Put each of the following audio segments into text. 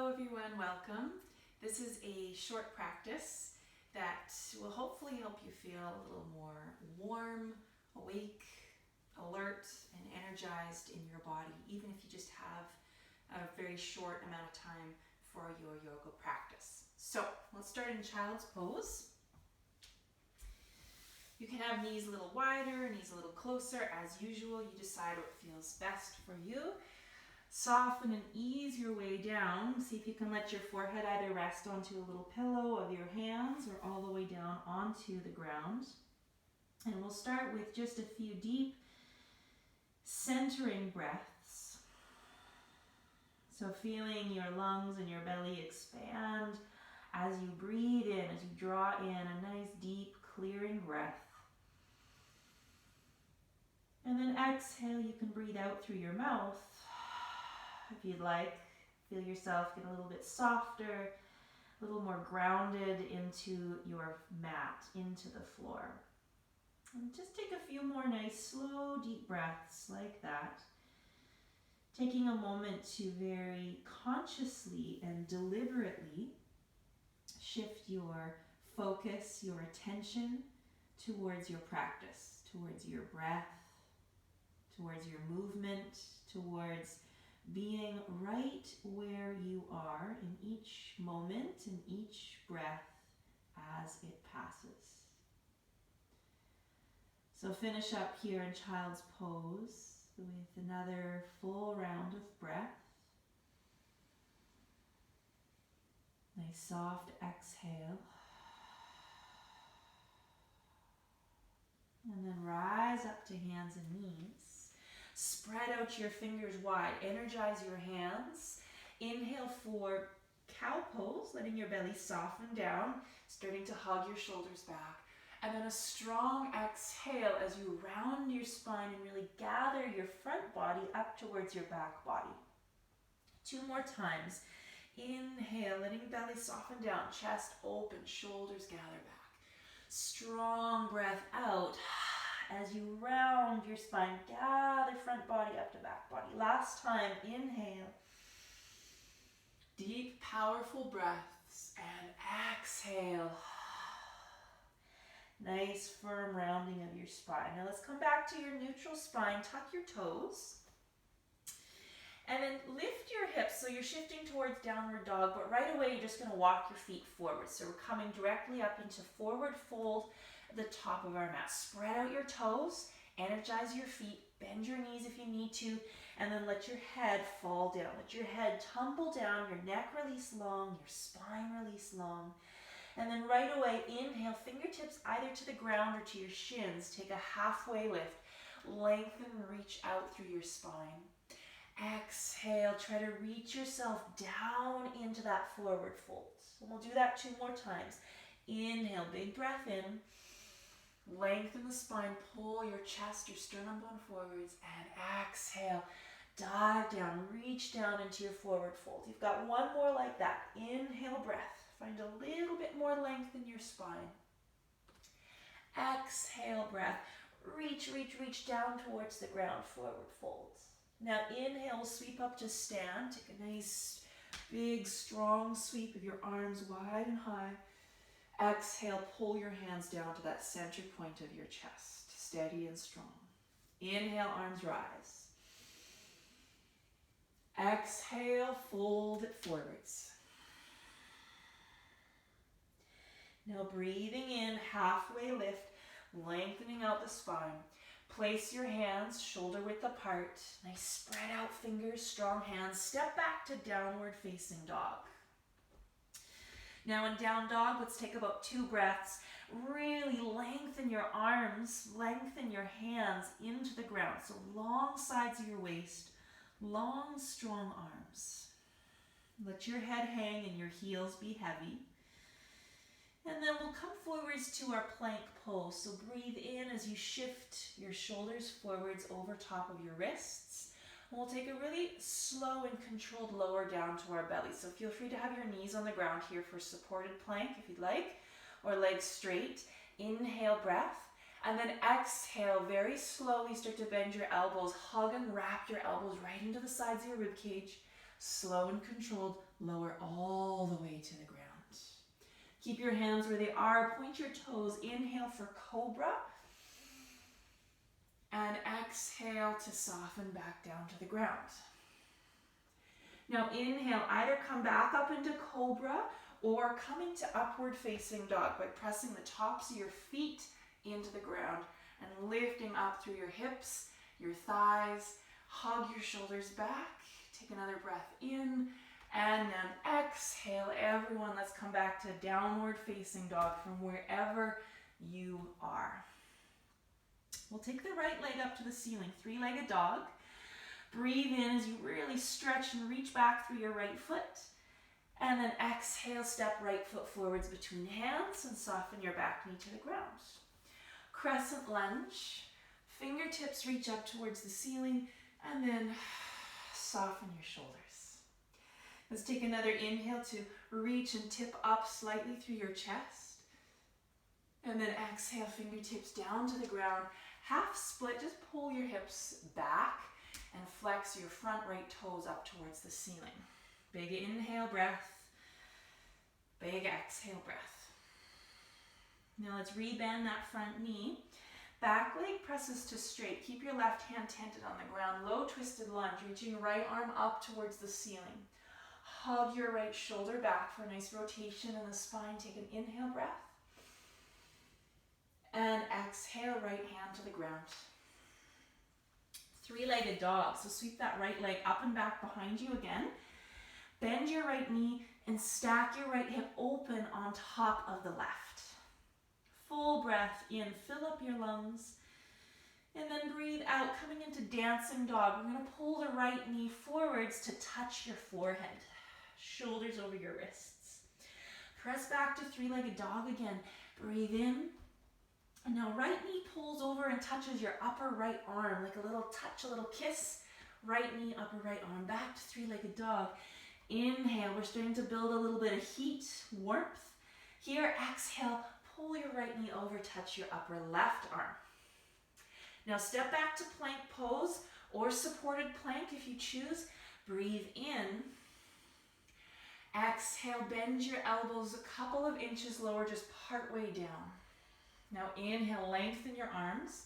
Hello everyone, welcome. This is a short practice that will hopefully help you feel a little more warm, awake, alert, and energized in your body, even if you just have a very short amount of time for your yoga practice. So let's start in child's pose. You can have knees a little wider, knees a little closer. As usual, you decide what feels best for you. Soften and ease your way down. See if you can let your forehead either rest onto a little pillow of your hands or all the way down onto the ground. And we'll start with just a few deep centering breaths. So feeling your lungs and your belly expand as you breathe in, as you draw in a nice deep clearing breath. And then exhale, you can breathe out through your mouth. If you'd like, feel yourself get a little bit softer, a little more grounded into your mat, into the floor. And just take a few more nice, slow, deep breaths like that. Taking a moment to very consciously and deliberately shift your focus, your attention towards your practice, towards your breath, towards your movement, towards being right where you are in each moment and each breath as it passes. So finish up here in child's pose with another full round of breath. Nice soft exhale. And then rise up to hands and knees. Spread out your fingers wide. Energize your hands. Inhale for cow pose, letting your belly soften down, starting to hug your shoulders back. And then a strong exhale as you round your spine and really gather your front body up towards your back body. 2 more times. Inhale, letting belly soften down, chest open, shoulders gather back. Strong breath out. As you round your spine, gather front body up to back body. Last time, inhale. Deep, powerful breaths, and exhale. Nice, firm rounding of your spine. Now let's come back to your neutral spine. Tuck your toes. And then lift your hips, so you're shifting towards downward dog, but right away you're just going to walk your feet forward. So we're coming directly up into forward fold at the top of our mat. Spread out your toes, energize your feet, bend your knees if you need to, and then let your head fall down. Let your head tumble down, your neck release long, your spine release long. And then right away, inhale, fingertips either to the ground or to your shins. Take a halfway lift. Lengthen and reach out through your spine. Exhale, try to reach yourself down into that forward fold. And we'll do that 2 more times. Inhale, big breath in. Lengthen the spine, pull your chest, your sternum bone forwards, and exhale. Dive down, reach down into your forward fold. You've got 1 more like that. Inhale, breath. Find a little bit more length in your spine. Exhale, breath. Reach, reach, reach down towards the ground, forward folds. Now inhale, sweep up to stand. Take a nice, big, strong sweep of your arms wide and high. Exhale, pull your hands down to that center point of your chest, steady and strong. Inhale, arms rise. Exhale, fold it forwards. Now breathing in, halfway lift, lengthening out the spine. Place your hands shoulder width apart. Nice spread out fingers, strong hands. Step back to downward facing dog. Now in down dog, let's take about 2 breaths. Really lengthen your arms, lengthen your hands into the ground. So long sides of your waist, long, strong arms. Let your head hang and your heels be heavy. And then we'll come forwards to our plank pose. So breathe in as you shift your shoulders forwards over top of your wrists. And we'll take a really slow and controlled lower down to our belly. So feel free to have your knees on the ground here for supported plank if you'd like, or legs straight. Inhale, breath. And then exhale, very slowly start to bend your elbows. Hug and wrap your elbows right into the sides of your rib cage. Slow and controlled, lower all the way to the ground. Keep your hands where they are. Point your toes. Inhale for cobra. And exhale to soften back down to the ground. Now inhale, either come back up into cobra or come into upward facing dog by pressing the tops of your feet into the ground and lifting up through your hips, your thighs. Hug your shoulders back. Take another breath in. And then exhale, everyone. Let's come back to downward facing dog from wherever you are. We'll take the right leg up to the ceiling, three-legged dog. Breathe in as you really stretch and reach back through your right foot. And then exhale, step right foot forwards between hands and soften your back knee to the ground. Crescent lunge. Fingertips reach up towards the ceiling and then soften your shoulders. Let's take another inhale to reach and tip up slightly through your chest. And then exhale, fingertips down to the ground. Half split, just pull your hips back and flex your front right toes up towards the ceiling. Big inhale, breath. Big exhale, breath. Now let's rebend that front knee. Back leg presses to straight. Keep your left hand tented on the ground. Low twisted lunge, reaching right arm up towards the ceiling. Hug your right shoulder back for a nice rotation in the spine. Take an inhale breath. And exhale, right hand to the ground. Three-legged dog. So sweep that right leg up and back behind you again. Bend your right knee and stack your right hip open on top of the left. Full breath in, fill up your lungs. And then breathe out, coming into dancing dog. We're going to pull the right knee forwards to touch your forehead. Shoulders over your wrists. Press back to three-legged dog again. Breathe in. And now right knee pulls over and touches your upper right arm, like a little touch, a little kiss. Right knee, upper right arm, back to three-legged dog. Inhale, we're starting to build a little bit of heat, warmth. Here, exhale, pull your right knee over, touch your upper left arm. Now step back to plank pose or supported plank if you choose. Breathe in. Exhale, bend your elbows a couple of inches lower, just part way down. Now inhale, lengthen your arms.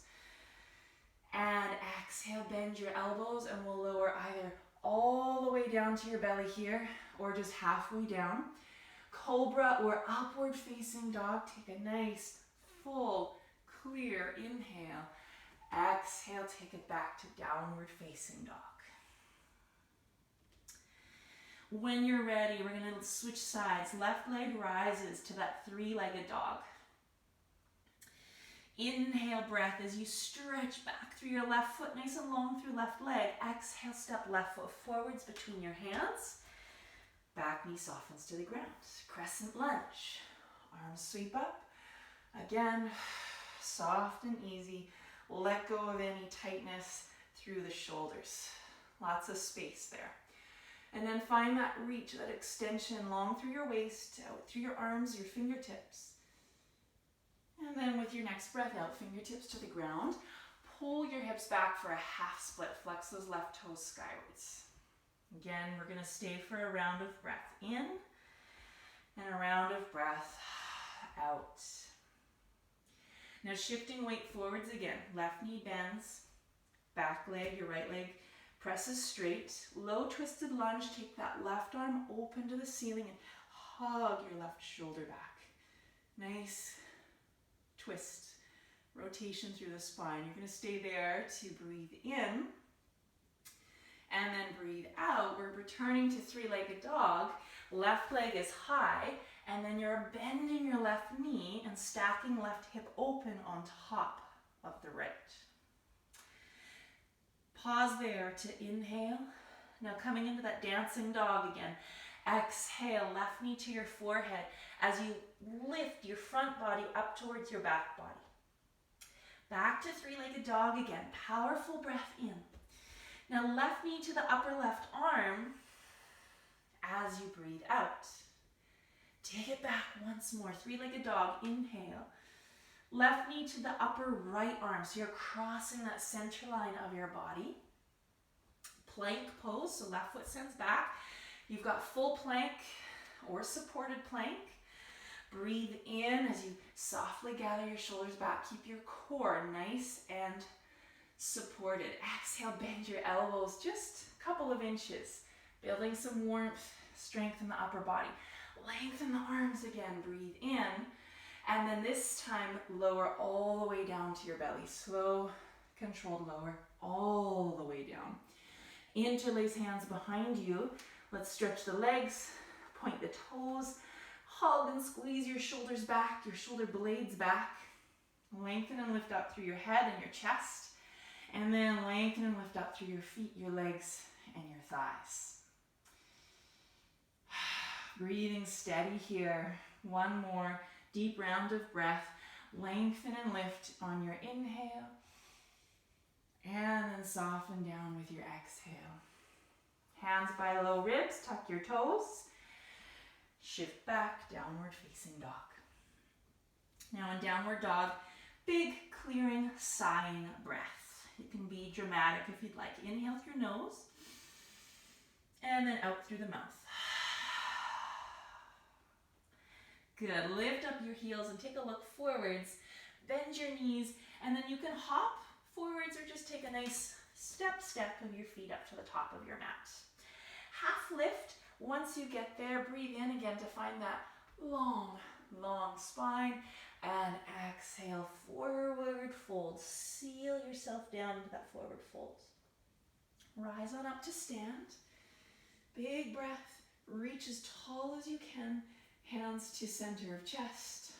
And exhale, bend your elbows, and we'll lower either all the way down to your belly here or just halfway down. Cobra or upward facing dog. Take a nice, full, clear inhale. Exhale, take it back to downward facing dog. When you're ready, we're going to switch sides. Left leg rises to that three-legged dog. Inhale, breath as you stretch back through your left foot, nice and long through left leg. Exhale, step left foot forwards between your hands. Back knee softens to the ground. Crescent lunge. Arms sweep up. Again, soft and easy. Let go of any tightness through the shoulders. Lots of space there. And then find that reach, that extension long through your waist, out through your arms, your fingertips. And then with your next breath out, fingertips to the ground. Pull your hips back for a half split. Flex those left toes skywards. Again, we're going to stay for a round of breath in and a round of breath out. Now shifting weight forwards again. Left knee bends, back leg, your right leg presses straight. Low twisted lunge, take that left arm open to the ceiling and hug your left shoulder back. Nice twist, rotation through the spine. You're going to stay there to breathe in. And then breathe out. We're returning to three-legged dog. Left leg is high. And then you're bending your left knee and stacking left hip open on top of the right. Pause there to inhale. Now coming into that dancing dog again. Exhale, left knee to your forehead as you lift your front body up towards your back body. Back to three-legged dog again. Powerful breath in. Now left knee to the upper left arm as you breathe out. Take it back once more. Three-legged dog, inhale. Left knee to the upper right arm. So you're crossing that center line of your body. plank pose, so left foot sends back. You've got full plank or supported plank. Breathe in as you softly gather your shoulders back. Keep your core nice and supported. Exhale, bend your elbows just a couple of inches, building some warmth, strength in the upper body. Lengthen the arms again. Breathe in, and then this time lower all the way down to your belly. Slow, controlled lower all the way down. Interlace hands behind you. Let's stretch the legs, point the toes, hug and squeeze your shoulders back, your shoulder blades back. Lengthen and lift up through your head and your chest. And then lengthen and lift up through your feet, your legs, and your thighs. Breathing steady here. One more deep round of breath. Lengthen and lift on your inhale. And then soften down with your exhale. Hands by low ribs, tuck your toes. Shift back, downward facing dog. Now in downward dog, big clearing sighing breath. It can be dramatic if you'd like. Inhale through nose, and then out through the mouth. Good, lift up your heels and take a look forwards. Bend your knees, and then you can hop forwards or just take a nice step of your feet up to the top of your mat. Half lift. Once you get there, breathe in again to find that long spine, and exhale, forward fold. Seal yourself down into that forward fold. Rise on up to stand. Big breath. Reach as tall as you can. Hands to center of chest,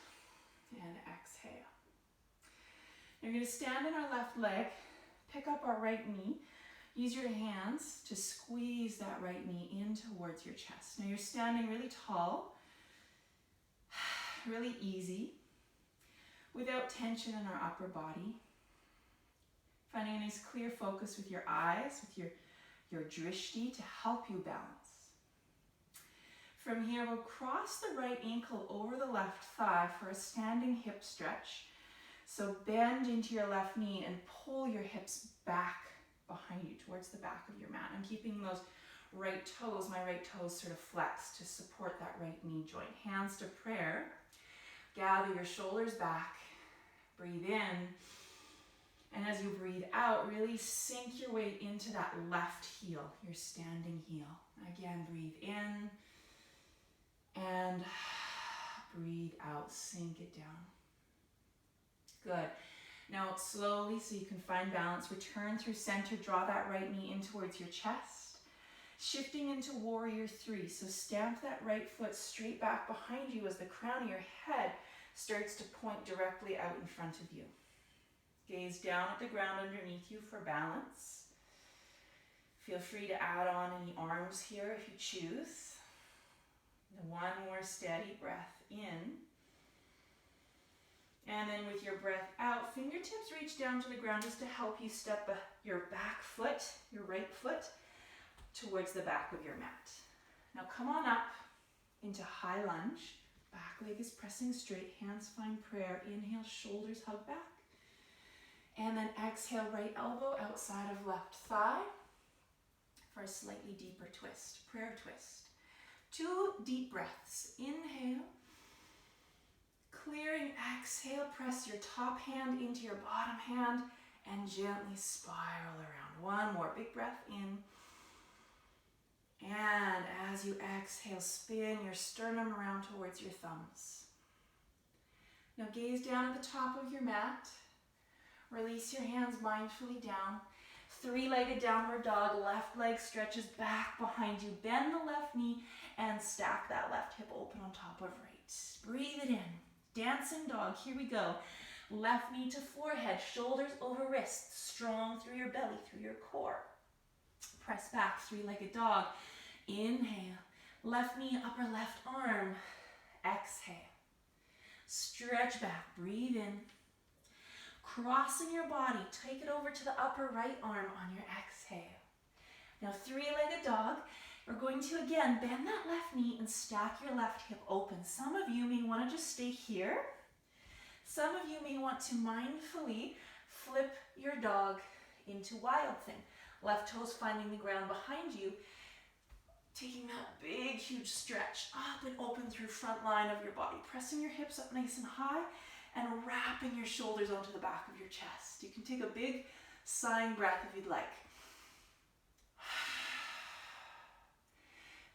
and exhale. You're going to stand on our left leg, pick up our right knee. Use your hands to squeeze that right knee in towards your chest. Now you're standing really tall, really easy, without tension in our upper body. Finding a nice clear focus with your eyes, with your drishti to help you balance. From here, we'll cross the right ankle over the left thigh for a standing hip stretch. So bend into your left knee and pull your hips back behind you towards the back of your mat. I'm keeping those right toes, my right toes sort of flexed to support that right knee joint. Hands to prayer. Gather your shoulders back. Breathe in. And as you breathe out, really sink your weight into that left heel, your standing heel. Again, breathe in and breathe out. Sink it down. Good. Now slowly, so you can find balance, return through center, draw that right knee in towards your chest. Shifting into warrior three, so stamp that right foot straight back behind you as the crown of your head starts to point directly out in front of you. Gaze down at the ground underneath you for balance. Feel free to add on any arms here if you choose. And one more steady breath in. And then with your breath out, fingertips reach down to the ground just to help you step your back foot, your right foot, towards the back of your mat. Now come on up into high lunge. Back leg is pressing straight, hands find prayer. Inhale, shoulders hug back. And then exhale, right elbow outside of left thigh for a slightly deeper twist, prayer twist. 2 deep breaths. Inhale. Clearing, exhale, press your top hand into your bottom hand and gently spiral around. One more big breath in. And as you exhale, spin your sternum around towards your thumbs. Now gaze down at the top of your mat. Release your hands mindfully down. 3-legged downward dog. Left leg stretches back behind you. Bend the left knee and stack that left hip open on top of right. Breathe it in. Dancing dog, here we go. Left knee to forehead, shoulders over wrists, strong through your belly, through your core. Press back, 3-legged dog. Inhale, left knee, upper left arm. Exhale. Stretch back, breathe in. Crossing your body, take it over to the upper right arm on your exhale. Now 3-legged dog. We're going to, again, bend that left knee and stack your left hip open. Some of you may want to just stay here. Some of you may want to mindfully flip your dog into wild thing. Left toes finding the ground behind you. Taking that big, huge stretch up and open through front line of your body. Pressing your hips up nice and high and wrapping your shoulders onto the back of your chest. You can take a big sighing breath if you'd like.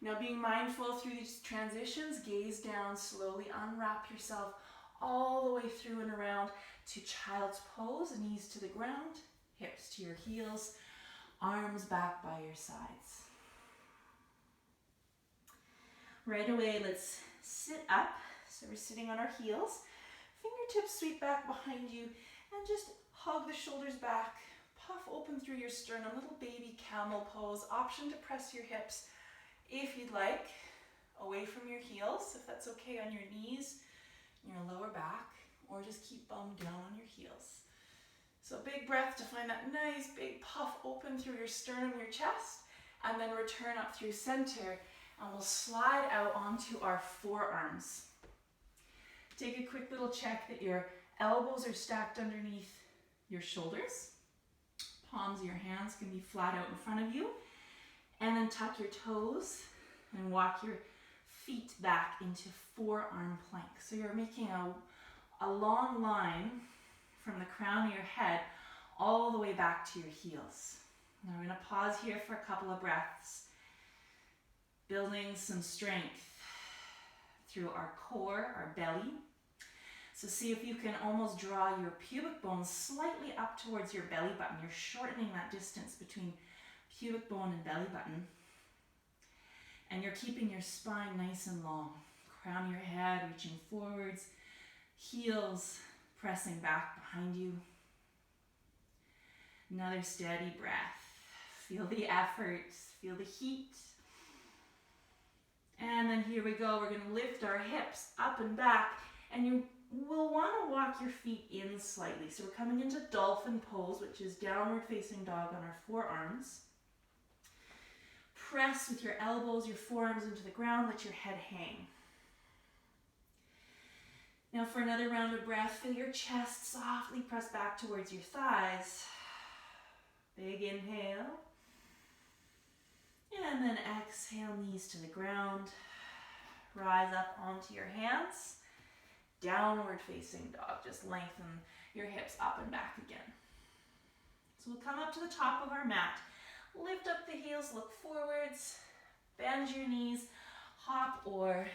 Now being mindful through these transitions, gaze down, slowly unwrap yourself all the way through and around to child's pose, knees to the ground, hips to your heels, arms back by your sides. Right away, let's sit up. So we're sitting on our heels, fingertips sweep back behind you, and just hug the shoulders back, puff open through your sternum, little baby camel pose. Option to press your hips if you'd like, away from your heels, if that's okay, on your knees, your lower back, or just keep bum down on your heels. So big breath to find that nice big puff open through your sternum, your chest, and then return up through center, and we'll slide out onto our forearms. Take a quick little check that your elbows are stacked underneath your shoulders. Palms of your hands can be flat out in front of you. And then tuck your toes and walk your feet back into forearm plank. So you're making a long line from the crown of your head all the way back to your heels. Now we're going to pause here for a couple of breaths, building some strength through our core, our belly. So see if you can almost draw your pubic bone slightly up towards your belly button. You're shortening that distance between pubic bone and belly button. And you're keeping your spine nice and long. Crown of your head reaching forwards, heels pressing back behind you. Another steady breath. Feel the effort, feel the heat. And then here we go. We're going to lift our hips up and back, and you will want to walk your feet in slightly. So we're coming into dolphin pose, which is downward facing dog on our forearms. Press with your elbows, your forearms into the ground, let your head hang. Now for another round of breath, feel your chest softly press back towards your thighs. Big inhale. And then exhale, knees to the ground. Rise up onto your hands. Downward facing dog. Just lengthen your hips up and back again. So we'll come up to the top of our mat. Lift up the heels, look forwards, bend your knees, hop or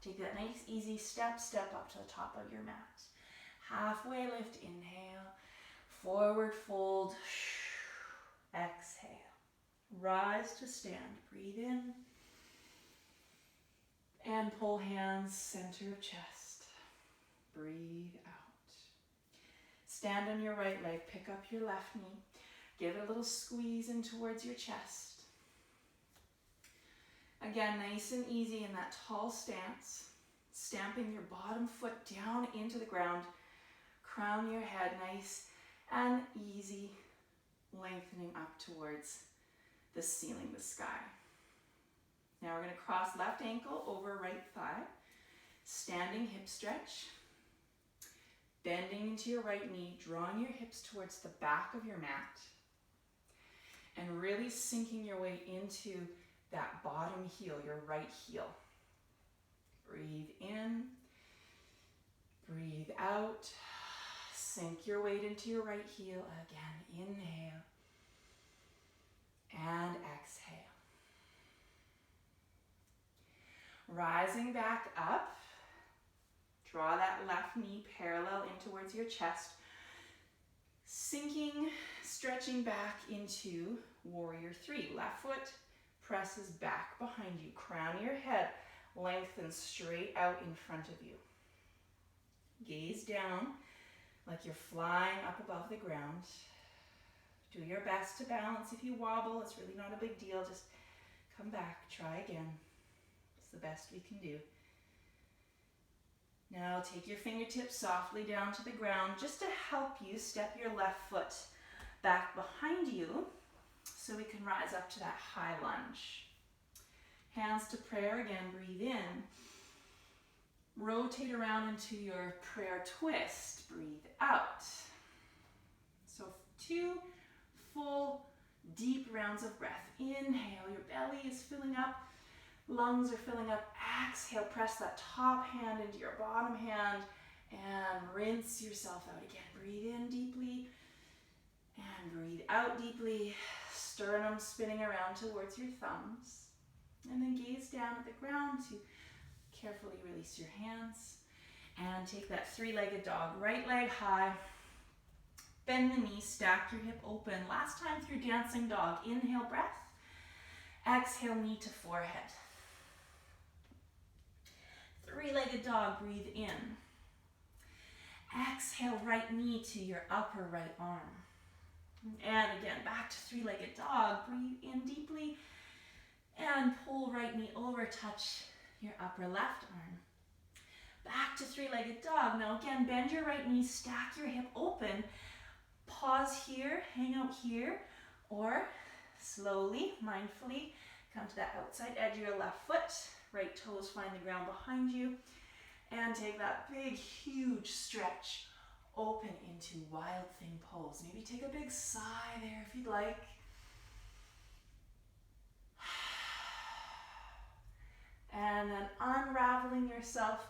take that nice easy step up to the top of your mat. Halfway lift, inhale, forward fold, exhale. Rise to stand, breathe in, and pull hands center of chest, breathe out. Stand on your right leg, pick up your left knee. Give it a little squeeze in towards your chest. Again, nice and easy in that tall stance. Stamping your bottom foot down into the ground. Crown your head, nice and easy. Lengthening up towards the ceiling, the sky. Now we're going to cross left ankle over right thigh. Standing hip stretch. Bending into your right knee, drawing your hips towards the back of your mat. And really sinking your way into that bottom heel, your right heel. Breathe in, breathe out. Sink your weight into your right heel. Again, inhale and exhale. Rising back up, draw that left knee parallel in towards your chest. Sinking, stretching back into warrior three. Left foot presses back behind you. Crown your head, lengthen straight out in front of you. Gaze down like you're flying up above the ground. Do your best to balance. If you wobble, it's really not a big deal. Just come back, try again. It's the best we can do. Now take your fingertips softly down to the ground just to help you step your left foot back behind you so we can rise up to that high lunge. Hands to prayer again, breathe in. Rotate around into your prayer twist, breathe out. So 2 full Deep rounds of breath. Inhale, your belly is filling up, lungs are filling up. Exhale, press that top hand into your bottom hand and rinse yourself out again. Breathe in deeply and breathe out deeply. Sternum spinning around towards your thumbs. And then gaze down at the ground to carefully release your hands. And take that three-legged dog. Right leg high. Bend the knees, stack your hip open. Last time through dancing dog. Inhale, breath. Exhale, knee to forehead. Three-legged dog, breathe in. Exhale, right knee to your upper right arm. And again, back to three-legged dog. Breathe in deeply. And pull right knee over, touch your upper left arm. Back to three-legged dog. Now again, bend your right knee, stack your hip open. Pause here, hang out here, or slowly, mindfully, come to that outside edge of your left foot. Right toes find the ground behind you. And take that big, huge stretch. Open into wild thing pose. Maybe take a big sigh there if you'd like. And then unraveling yourself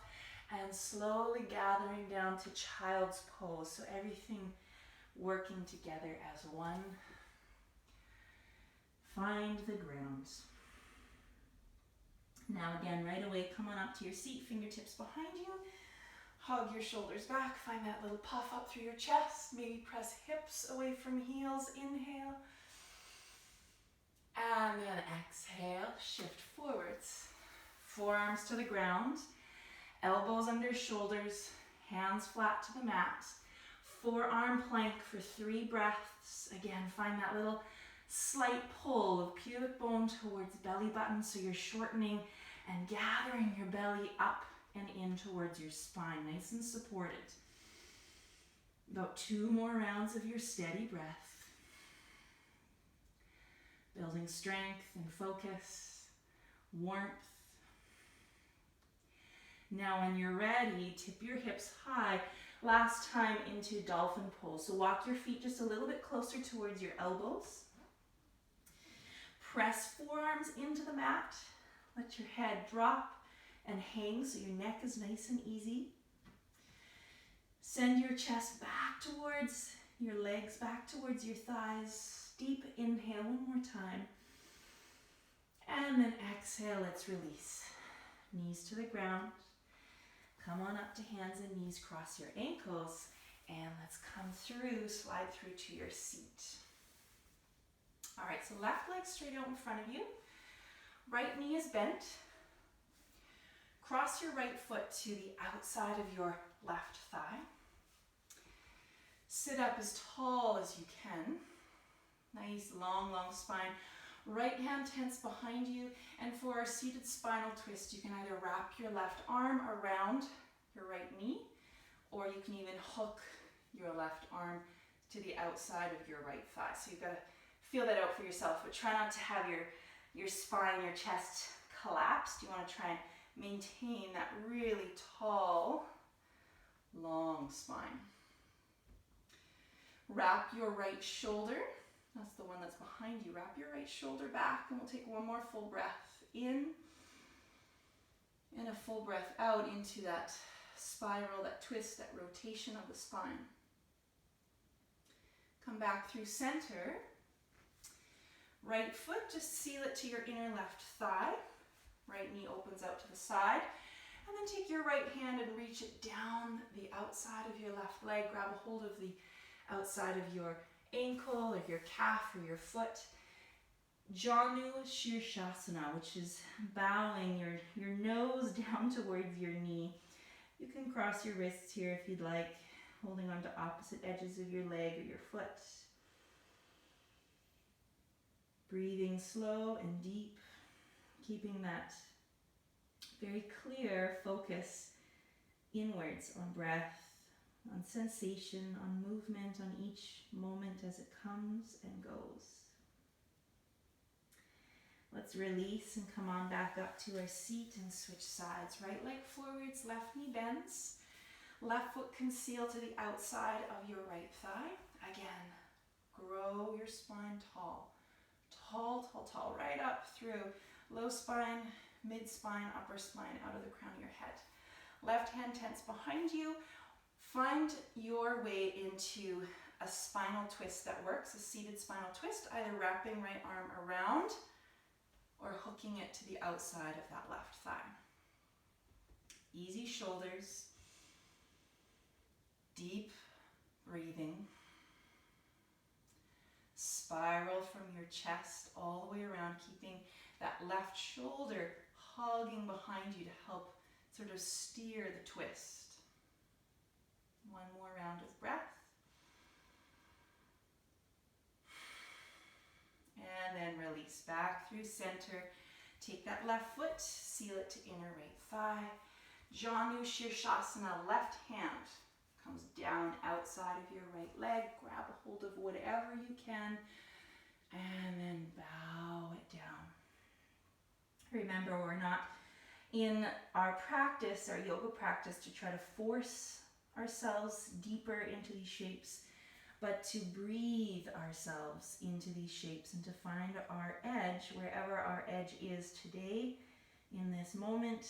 and slowly gathering down to child's pose. So everything working together as one. Find the ground. Now again, right away, come on up to your seat, fingertips behind you. Hug your shoulders back, find that little puff up through your chest. Maybe press hips away from heels, inhale. And then exhale, shift forwards. Forearms to the ground, elbows under shoulders, hands flat to the mat. Forearm plank for 3 breaths. Again, find that little slight pull of pubic bone towards belly button, so you're shortening and gathering your belly up and in towards your spine, nice and supported. About 2 more rounds of your steady breath. Building strength and focus, warmth. Now when you're ready, tip your hips high. Last time into dolphin pose. So walk your feet just a little bit closer towards your elbows. Press forearms into the mat. Let your head drop and hang so your neck is nice and easy. Send your chest back towards your legs, back towards your thighs. Deep inhale one more time. And then exhale, let's release. Knees to the ground. Come on up to hands and knees, cross your ankles, and let's come through, slide through to your seat. All right, so left leg straight out in front of you. Right knee is bent. Cross your right foot to the outside of your left thigh. Sit up as tall as you can. Nice, long, long spine. Right hand tense behind you, and for our seated spinal twist, you can either wrap your left arm around your right knee, or you can even hook your left arm to the outside of your right thigh. So you've got to feel that out for yourself, but try not to have your spine, your chest collapsed. You want to try and maintain that really tall, long spine. Wrap your right shoulder. That's the one that's behind you. Wrap your right shoulder back, and we'll take one more full breath in and a full breath out into that spiral, that twist, that rotation of the spine. Come back through center. Right foot, just seal it to your inner left thigh. Right knee opens out to the side. And then take your right hand and reach it down the outside of your left leg. Grab a hold of the outside of your ankle or your calf or your foot. Janu Shirshasana, which is bowing your nose down towards your knee. You can cross your wrists here if you'd like, holding on to opposite edges of your leg or your foot. Breathing slow and deep, keeping that very clear focus inwards on breath, on sensation, on movement, on each moment as it comes and goes. Let's release and come on back up to our seat and switch sides. Right leg forwards, left knee bends. Left foot concealed to the outside of your right thigh. Again, grow your spine tall. Tall, tall, tall, right up through low spine, mid spine, upper spine, out of the crown of your head. Left hand tense behind you. Find your way into a spinal twist that works, a seated spinal twist, either wrapping right arm around or hooking it to the outside of that left thigh. Easy shoulders, deep breathing. Spiral from your chest all the way around, keeping that left shoulder hugging behind you to help sort of steer the twist. One more round of breath. And then release back through center. Take that left foot, seal it to inner right thigh. Janu Shirshasana, left hand comes down outside of your right leg. Grab a hold of whatever you can and then bow it down. Remember, we're not in our practice, our yoga practice, to try to force ourselves deeper into these shapes, but to breathe ourselves into these shapes and to find our edge wherever our edge is today in this moment.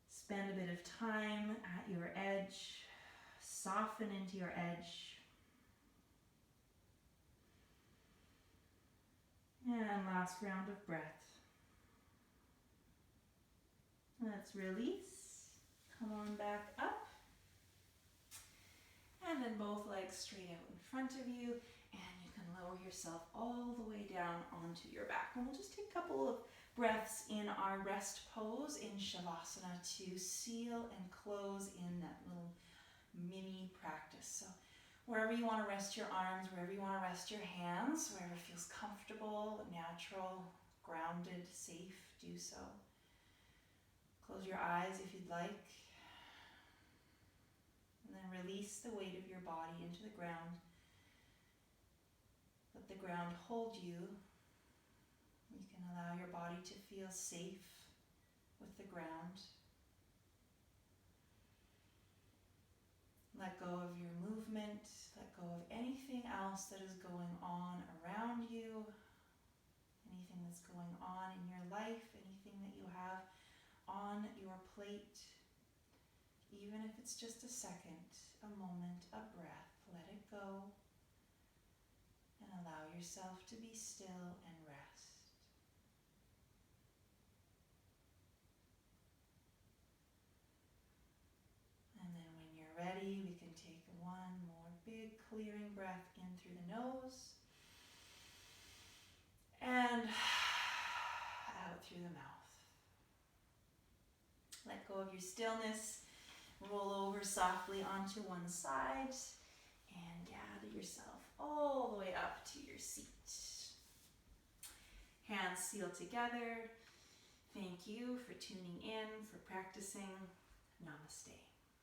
Spend a bit of time at your edge. Soften into your edge. And last round of breath. Let's release. Come on back up. And then both legs straight out in front of you. And you can lower yourself all the way down onto your back. And we'll just take a couple of breaths in our rest pose in Shavasana to seal and close in that little mini practice. So wherever you want to rest your arms, wherever you want to rest your hands, wherever feels comfortable, natural, grounded, safe, do so. Close your eyes if you'd like. And then release the weight of your body into the ground. Let the ground hold you. You can allow your body to feel safe with the ground. Let go of your movement. Let go of anything else that is going on around you. Anything that's going on in your life. Anything that you have on your plate. Even if it's just a second, a moment, a breath, let it go. And allow yourself to be still and rest. And then when you're ready, we can take one more big clearing breath in through the nose. And out through the mouth. Let go of your stillness. Roll over softly onto one side. And gather yourself all the way up to your seat. Hands sealed together. Thank you for tuning in, for practicing. Namaste.